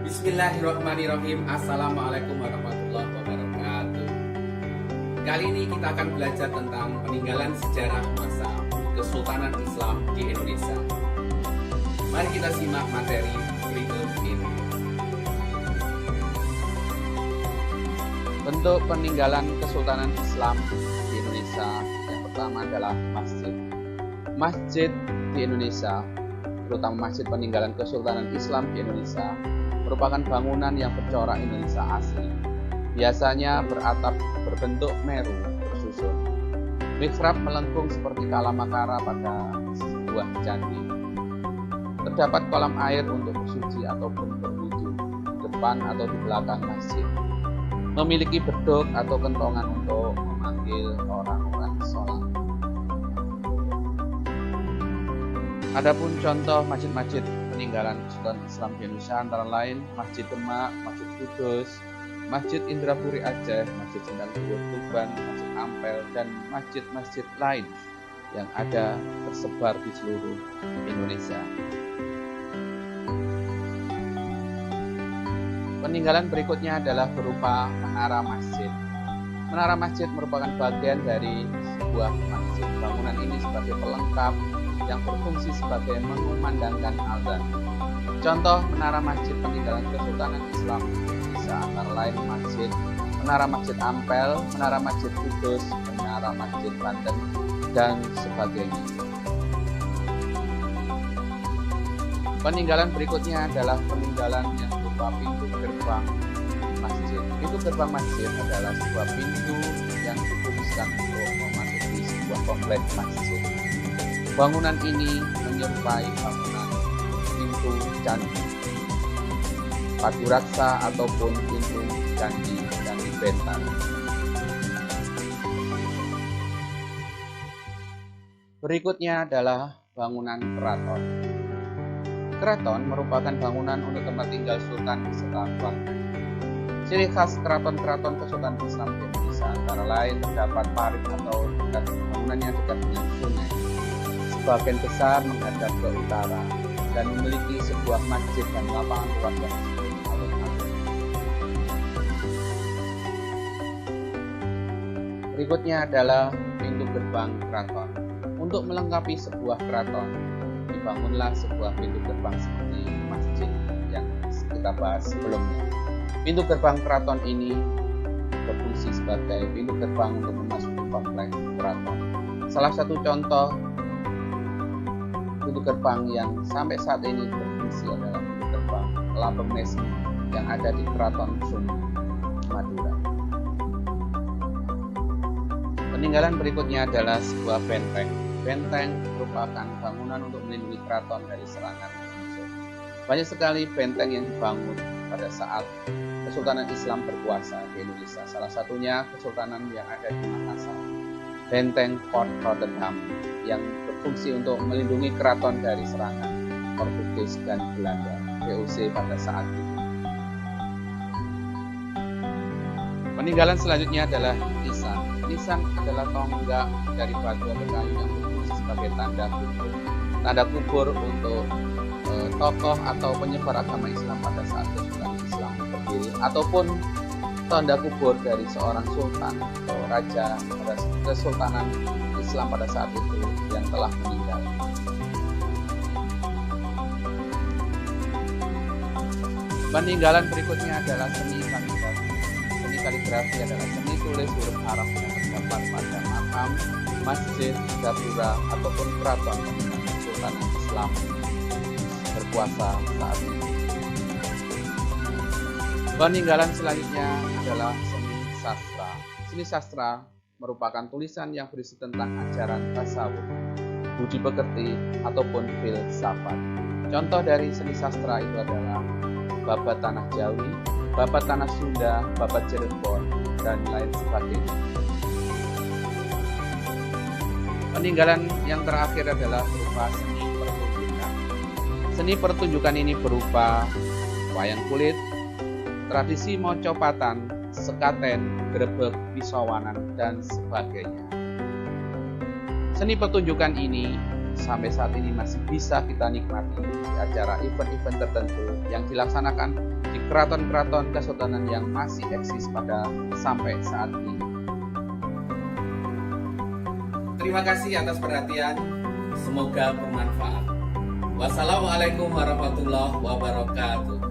Bismillahirrahmanirrahim. Assalamualaikum warahmatullahi wabarakatuh. Kali ini kita akan belajar tentang peninggalan sejarah masa Kesultanan Islam di Indonesia. Mari kita simak materi berikut ini. Bentuk peninggalan Kesultanan Islam di Indonesia yang pertama adalah masjid. Masjid di Indonesia, terutama masjid peninggalan Kesultanan Islam di Indonesia, merupakan bangunan yang bercorak Indonesia asli. Biasanya beratap berbentuk meru bersusun. Mihrab melengkung seperti kalamakara pada sebuah candi. Terdapat kolam air untuk bersuci ataupun berwudu di depan atau di belakang masjid. Memiliki beduk atau kentongan untuk memanggil orang-orang sholat. Adapun contoh masjid-masjid peninggalan Kesultanan Islam di Indonesia antara lain Masjid Demak, Masjid Kudus, Masjid Indrapuri Aceh, Masjid Sendang Tugur Tuban, Masjid Ampel, dan masjid-masjid lain yang ada tersebar di seluruh Indonesia. Peninggalan berikutnya adalah berupa menara masjid. Menara masjid merupakan bagian dari sebuah masjid. Bangunan ini sebagai pelengkap yang berfungsi sebagai mengumandangkan azan. Contoh menara masjid peninggalan Kesultanan Islam bisa antara lain menara masjid Ampel, menara masjid Kudus, menara masjid Banten, dan sebagainya. Peninggalan berikutnya adalah peninggalan yang berupa pintu gerbang masjid. Pintu gerbang masjid adalah sebuah pintu yang dituliskan untuk memasuki sebuah komplek masjid. Bangunan ini menyerupai bangunan pintu candi Paduraksa ataupun pintu candi Bentang. Berikutnya adalah bangunan keraton. Keraton merupakan bangunan untuk tempat tinggal sultan beserta keluarga. Ciri khas keraton-keraton Kesultanan Islam di Indonesia antara lain terdapat parit atau bangunannya dekat dengan sungai. Sebagian besar menghadap ke utara dan memiliki sebuah masjid dan lapangan luas yang disebut alun-alun. Berikutnya adalah pintu gerbang keraton. Untuk melengkapi sebuah keraton, dibangunlah sebuah pintu gerbang seperti masjid yang kita bahas sebelumnya. Pintu gerbang keraton ini berfungsi sebagai pintu gerbang untuk memasuki kompleks keraton. Salah satu contoh pintu gerbang yang sampai saat ini berfungsi adalah pintu gerbang Lambeng Mesi yang ada di Keraton Sumber, Madura. Peninggalan berikutnya adalah sebuah benteng. Benteng merupakan bangunan untuk melindungi keraton dari serangan musuh. Banyak sekali benteng yang dibangun pada saat Kesultanan Islam berkuasa di Indonesia. Salah satunya kesultanan yang ada di Makassar. Benteng Fort Rotterdam yang berfungsi untuk melindungi keraton dari serangan Portugis dan Belanda VOC pada saat itu. Peninggalan selanjutnya adalah nisan. Nisan adalah tonggak dari batu atau kayu yang berfungsi sebagai tanda kubur. Tanda kubur untuk tokoh atau penyebar agama Islam pada saat Kesultanan Islam berdiri, ataupun tanda kubur dari seorang sultan atau raja pada Kesultanan Islam pada saat itu yang telah meninggal. Peninggalan berikutnya adalah seni kaligrafi. Seni kaligrafi adalah seni tulis huruf Arab yang terdapat pada makam, masjid, gapura, ataupun keraton Kesultanan Islam berkuasa saat ini. Peninggalan selanjutnya adalah seni sastra. Seni sastra merupakan tulisan yang berisi tentang ajaran tasawuf, budi pekerti, ataupun filsafat. Contoh dari seni sastra itu adalah babat tanah Jawi, babat tanah Sunda, babat Cirebon, dan lain sebagainya. Peninggalan yang terakhir adalah berupa seni pertunjukan. Seni pertunjukan ini berupa wayang kulit, tradisi mocopatan, sekaten, grebek, pisawanan, dan sebagainya. Seni pertunjukan ini sampai saat ini masih bisa kita nikmati di acara event-event tertentu yang dilaksanakan di keraton-keraton kesultanan yang masih eksis pada sampai saat ini. Terima kasih atas perhatian, semoga bermanfaat. Wassalamualaikum warahmatullahi wabarakatuh.